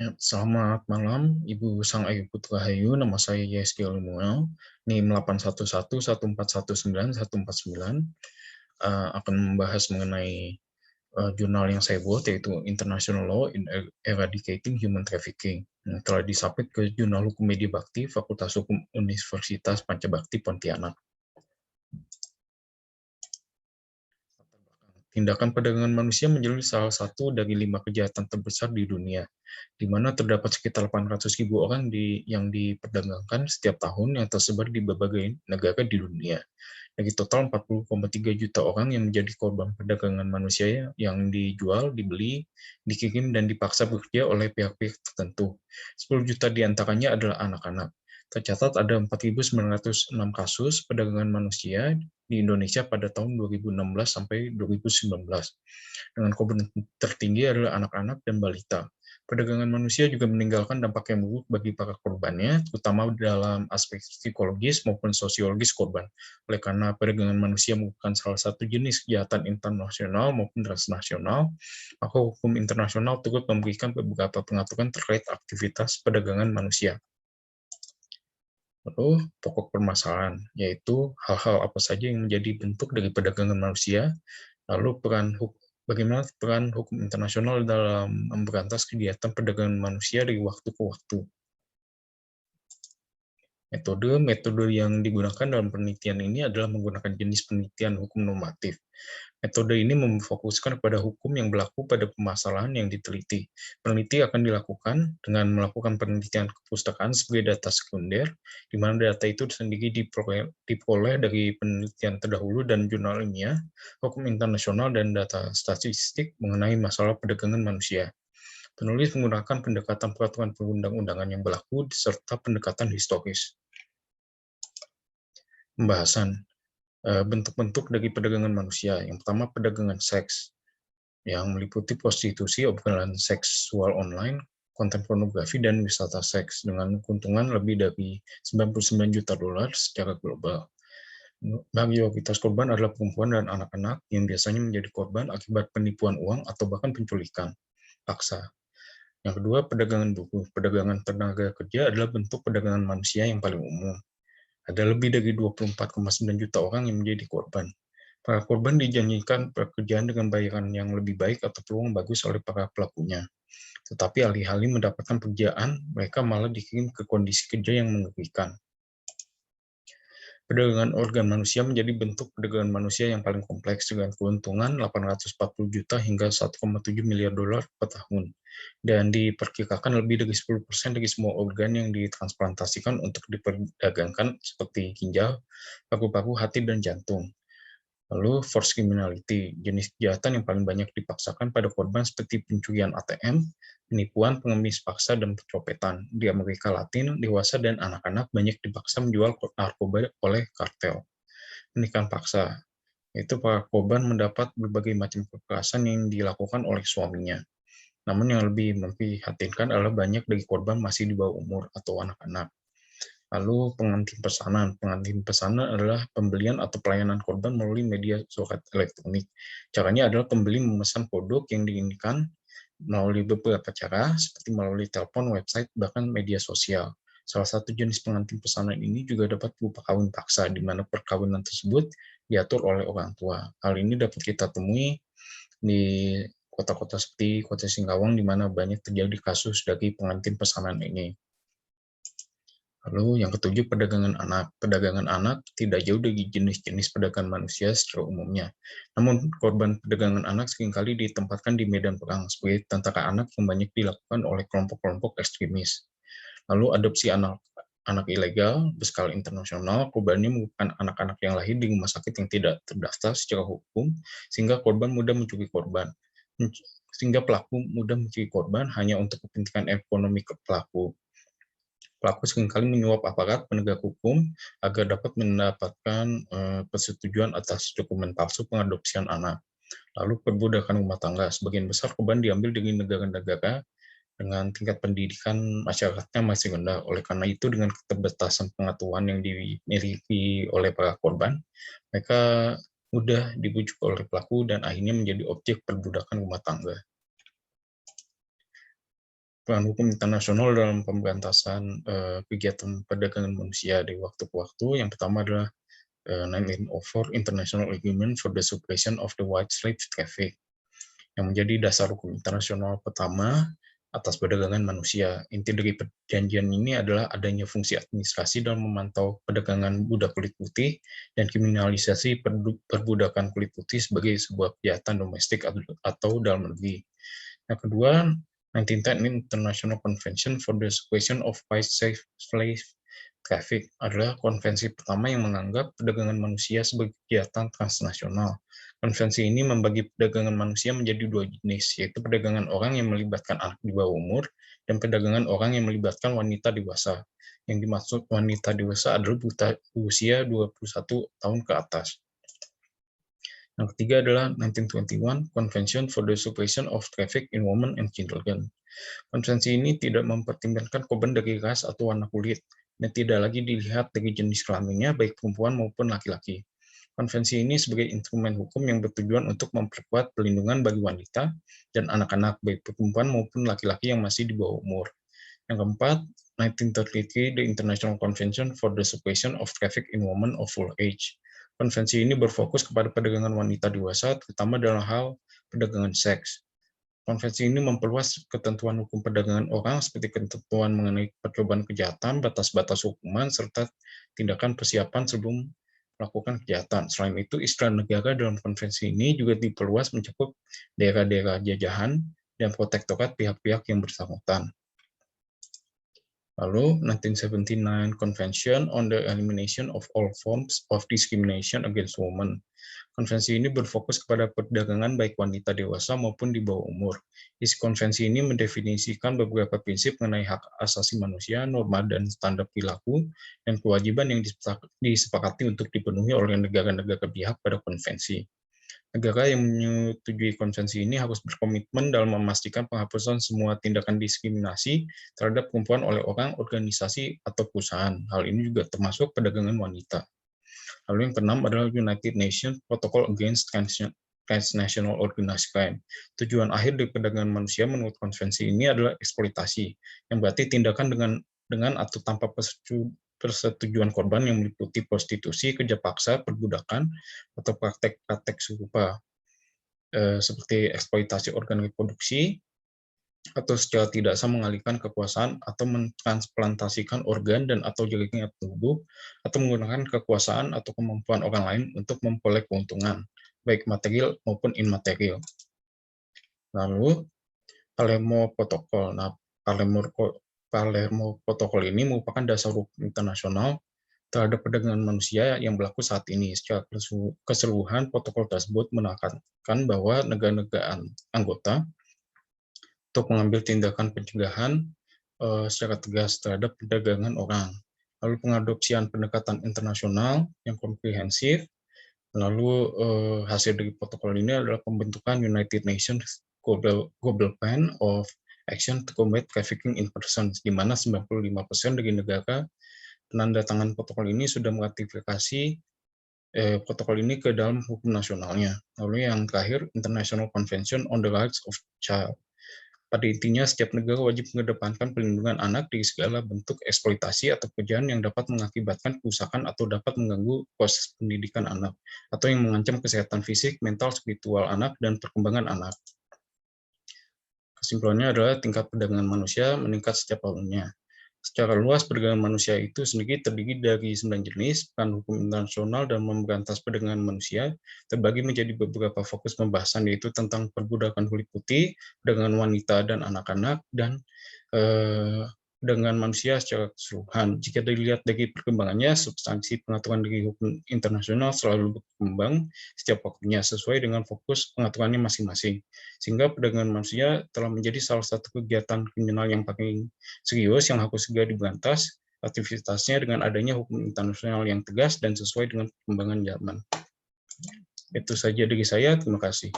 Ya, selamat malam, Ibu Sang Ayu Putrahayu. Nama saya Yeski Olimuel, NIM 81114191499. Akan membahas mengenai jurnal yang saya buat, yaitu International Law in Eradicating Human Trafficking. Yang telah disubmit ke Jurnal Hukum Media Bakti, Fakultas Hukum Universitas Pancabakti Pontianak. Tindakan perdagangan manusia menjadi salah satu dari 5 kejahatan terbesar di dunia, di mana terdapat sekitar 800.000 orang yang diperdagangkan setiap tahun yang tersebar di berbagai negara di dunia. Dari total 40,3 juta orang yang menjadi korban perdagangan manusia yang dijual, dibeli, dikirim, dan dipaksa bekerja oleh pihak-pihak tertentu. 10 juta diantaranya adalah anak-anak. Tercatat ada 4.906 kasus perdagangan manusia di Indonesia pada tahun 2016 sampai 2019. Dengan korban tertinggi adalah anak-anak dan balita. Perdagangan manusia juga meninggalkan dampak yang buruk bagi para korbannya, terutama dalam aspek psikologis maupun sosiologis korban. Oleh karena perdagangan manusia merupakan salah satu jenis kejahatan internasional maupun transnasional, maka hukum internasional turut memberikan beberapa pengaturan terkait aktivitas perdagangan manusia. Lalu, pokok permasalahan, yaitu hal-hal apa saja yang menjadi bentuk dari perdagangan manusia, lalu bagaimana peran hukum internasional dalam memberantas kegiatan perdagangan manusia dari waktu ke waktu. Metode yang digunakan dalam penelitian ini adalah menggunakan jenis penelitian hukum normatif. Metode ini memfokuskan kepada hukum yang berlaku pada permasalahan yang diteliti. Peneliti akan dilakukan dengan melakukan penelitian kepustakaan sebagai data sekunder, di mana data itu sendiri diperoleh dari penelitian terdahulu dan jurnal ilmiah, hukum internasional, dan data statistik mengenai masalah perdagangan manusia. Penulis menggunakan pendekatan peraturan perundang-undangan yang berlaku serta pendekatan historis. Pembahasan bentuk-bentuk dari perdagangan manusia. Yang pertama, perdagangan seks, yang meliputi prostitusi, obrolan seksual online, konten pornografi, dan wisata seks dengan keuntungan lebih dari 99 juta dolar secara global. Mayoritas korban adalah perempuan dan anak-anak yang biasanya menjadi korban akibat penipuan uang atau bahkan penculikan paksa. Yang kedua, perdagangan buruh. Perdagangan tenaga kerja adalah bentuk perdagangan manusia yang paling umum. Ada lebih dari 24,9 juta orang yang menjadi korban. Para korban dijanjikan pekerjaan dengan bayaran yang lebih baik atau peluang bagus oleh para pelakunya. Tetapi alih-alih mendapatkan pekerjaan, mereka malah dikirim ke kondisi kerja yang mengerikan. Perdagangan organ manusia menjadi bentuk perdagangan manusia yang paling kompleks dengan keuntungan 840 juta hingga 1,7 miliar dolar per tahun. Dan diperkirakan lebih dari 10% dari semua organ yang ditransplantasikan untuk diperdagangkan seperti ginjal, paru-paru, hati, dan jantung. Lalu force criminality, jenis kejahatan yang paling banyak dipaksakan pada korban seperti pencurian ATM, penipuan, pengemis paksa, dan pencopetan. Di Amerika Latin, dewasa dan anak-anak banyak dipaksa menjual narkoba oleh kartel. Pernikahan paksa, itu para korban mendapat berbagai macam kekerasan yang dilakukan oleh suaminya. Namun yang lebih memprihatinkan adalah banyak dari korban masih di bawah umur atau anak-anak. Lalu pengantin pesanan adalah pembelian atau pelayanan korban melalui media surat elektronik. Caranya adalah pembeli memesan produk yang diinginkan melalui beberapa cara, seperti melalui telepon, website, bahkan media sosial. Salah satu jenis pengantin pesanan ini juga dapat berupa kawin paksa, di mana perkawinan tersebut diatur oleh orang tua. Hal ini dapat kita temui di kota-kota seperti Kota Singkawang, di mana banyak terjadi kasus dari pengantin pesanan ini. Lalu yang ketujuh, perdagangan anak. Perdagangan anak tidak jauh dari jenis-jenis perdagangan manusia secara umumnya. Namun, korban perdagangan anak seringkali ditempatkan di medan perang sebagai tentara anak yang banyak dilakukan oleh kelompok-kelompok ekstremis. Lalu, adopsi anak ilegal berskala internasional, korbannya merupakan anak-anak yang lahir di rumah sakit yang tidak terdaftar secara hukum, sehingga pelaku mudah mencuri korban hanya untuk kepentingan ekonomi ke pelaku. Pelaku seringkali menyuap aparat penegak hukum agar dapat mendapatkan persetujuan atas dokumen palsu pengadopsian anak. Lalu perbudakan rumah tangga, sebagian besar korban diambil dari negara-negara dengan tingkat pendidikan masyarakatnya masih rendah. Oleh karena itu, dengan keterbatasan pengetahuan yang dimiliki oleh para korban, mereka mudah dibujuk oleh pelaku dan akhirnya menjadi objek perbudakan rumah tangga. peran hukum internasional dalam pemberantasan kegiatan perdagangan manusia di waktu ke waktu. Yang pertama adalah 1904 International Agreement for the Suppression of the White Slave Traffic, yang menjadi dasar hukum internasional pertama atas perdagangan manusia. Inti dari perjanjian ini adalah adanya fungsi administrasi dalam memantau perdagangan budak kulit putih dan kriminalisasi perbudakan kulit putih sebagai sebuah kejahatan domestik atau dalam negeri. Yang kedua, 1910 International Convention for the Suppression of White Slave Traffic adalah konvensi pertama yang menganggap perdagangan manusia sebagai kegiatan transnasional. Konvensi ini membagi perdagangan manusia menjadi dua jenis, yaitu perdagangan orang yang melibatkan anak di bawah umur dan perdagangan orang yang melibatkan wanita dewasa. Yang dimaksud wanita dewasa adalah usia 21 tahun ke atas. Yang ketiga adalah 1921 Convention for the Suppression of Traffic in Women and Children. Konvensi ini tidak mempertimbangkan korban dari ras atau warna kulit, dan tidak lagi dilihat dari jenis kelaminnya, baik perempuan maupun laki-laki. Konvensi ini sebagai instrumen hukum yang bertujuan untuk memperkuat perlindungan bagi wanita dan anak-anak, baik perempuan maupun laki-laki yang masih di bawah umur. Yang keempat, 1933 The International Convention for the Suppression of Traffic in Women of Full Age. Konvensi ini berfokus kepada perdagangan wanita dewasa, terutama dalam hal perdagangan seks. Konvensi ini memperluas ketentuan hukum perdagangan orang seperti ketentuan mengenai percobaan kejahatan, batas-batas hukuman, serta tindakan persiapan sebelum melakukan kejahatan. Selain itu, istilah negara dalam konvensi ini juga diperluas mencakup daerah-daerah jajahan dan protektorat pihak-pihak yang bersangkutan. Lalu, 1979 Convention on the Elimination of All Forms of Discrimination Against Women. Konvensi ini berfokus kepada perdagangan baik wanita dewasa maupun di bawah umur. Isi konvensi ini mendefinisikan beberapa prinsip mengenai hak asasi manusia, norma dan standar perilaku, dan kewajiban yang disepakati untuk dipenuhi oleh negara-negara pihak pada konvensi. Negara yang menyetujui konvensi ini harus berkomitmen dalam memastikan penghapusan semua tindakan diskriminasi terhadap perempuan oleh orang, organisasi, atau perusahaan. Hal ini juga termasuk perdagangan wanita. Lalu yang keenam adalah United Nations Protocol Against Transnational Organized Crime. Tujuan akhir dari perdagangan manusia menurut konvensi ini adalah eksploitasi, yang berarti tindakan dengan atau tanpa persetujuan korban yang meliputi prostitusi, kerja paksa, perbudakan, atau praktek-praktek serupa, seperti eksploitasi organ reproduksi, atau secara tidak sah mengalihkan kekuasaan atau mentransplantasikan organ dan atau jaringan tubuh, atau menggunakan kekuasaan atau kemampuan orang lain untuk memperoleh keuntungan, baik material maupun imaterial. Lalu, Palermo Protocol. Nah, Palermo Protocol ini merupakan dasar hukum internasional terhadap perdagangan manusia yang berlaku saat ini. Secara keseluruhan, protokol tersebut menekankan bahwa negara-negara anggota untuk mengambil tindakan pencegahan secara tegas terhadap perdagangan orang. Lalu pengadopsian pendekatan internasional yang komprehensif. Lalu hasil dari protokol ini adalah pembentukan United Nations Global Plan of Action to Combat Trafficking in Persons, di mana 95% dari negara penandatangan protokol ini sudah meratifikasi protokol ini ke dalam hukum nasionalnya. Lalu yang terakhir, International Convention on the Rights of Child. Pada intinya, setiap negara wajib mengedepankan perlindungan anak dari segala bentuk eksploitasi atau pekerjaan yang dapat mengakibatkan kerusakan atau dapat mengganggu proses pendidikan anak, atau yang mengancam kesehatan fisik, mental, spiritual anak, dan perkembangan anak. Kesimpulannya adalah tingkat perdagangan manusia meningkat setiap tahunnya. Secara luas, perdagangan manusia itu sendiri terdiri dari 9 jenis. Peran hukum internasional dalam memberantas perdagangan manusia terbagi menjadi beberapa fokus pembahasan, yaitu tentang perbudakan kulit putih, perdagangan wanita dan anak-anak, dan perdagangan manusia secara keseluruhan. Jika dilihat dari perkembangannya, substansi pengaturan dari hukum internasional selalu berkembang setiap waktunya sesuai dengan fokus pengaturannya masing-masing. Sehingga perdagangan manusia telah menjadi salah satu kegiatan kriminal yang paling serius yang harus segera diberantas aktivitasnya dengan adanya hukum internasional yang tegas dan sesuai dengan perkembangan zaman. Itu saja dari saya, terima kasih.